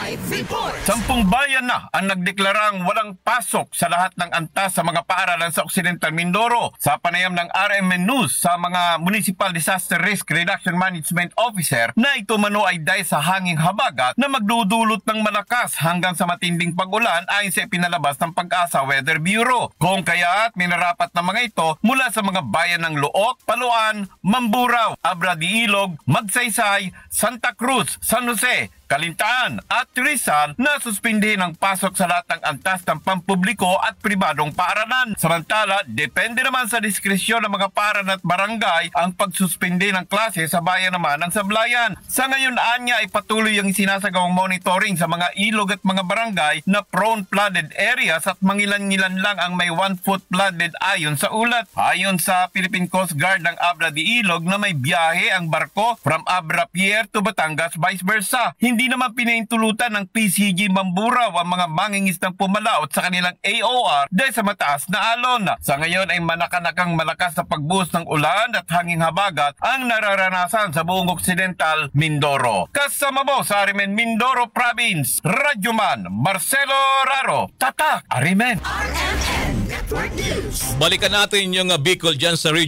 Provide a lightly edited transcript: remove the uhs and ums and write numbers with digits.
Live report! 10 bayan na ang nagdeklarang walang pasok sa lahat ng antas sa mga paaralan sa Occidental Mindoro. Sa panayam ng RMN News sa mga Municipal Disaster Risk Reduction Management Officer na ito mano ay dahil sa hanging habagat na magdudulot ng malakas hanggang sa matinding pag-ulan ayon sa ipinalabas ng Pag-asa Weather Bureau. Kung kaya't minarapat na mga ito mula sa mga bayan ng Luok, Paluan, Mamburao, Abra de Ilog, Magsaysay, Santa Cruz, San Jose, Kalintaan at Rizal na suspindihin ang pasok sa lahat ng antas ng pampubliko at pribadong paaralan. Samantala, depende naman sa diskresyon ng mga paaralan at barangay ang pagsuspindi ng klase sa bayan naman ng Sablayan. Sa ngayon, anya ay patuloy ang sinasagawang monitoring sa mga ilog at mga barangay na prone flooded areas at mangilan-ngilan lang ang may 1 foot flooded ayon sa ulat. Ayon sa Philippine Coast Guard ng Abra de Ilog na may biyahe ang barko from Abra Pier to Batangas vice versa. Hindi naman pinaintulutan ng PCG Mamburao ang mga mangingisdang pumalaot sa kanilang AOR dahil sa mataas na alon. Sa ngayon ay manakanakang malakas na pagbuhos ng ulan at hanging habagat ang nararanasan sa buong Occidental Mindoro. Kasama mo sa Arimen Mindoro Province, Radyoman Marcelo Raro, Tatak Arimen. RMN Network News! Balikan natin yung Bicol dyan sa region.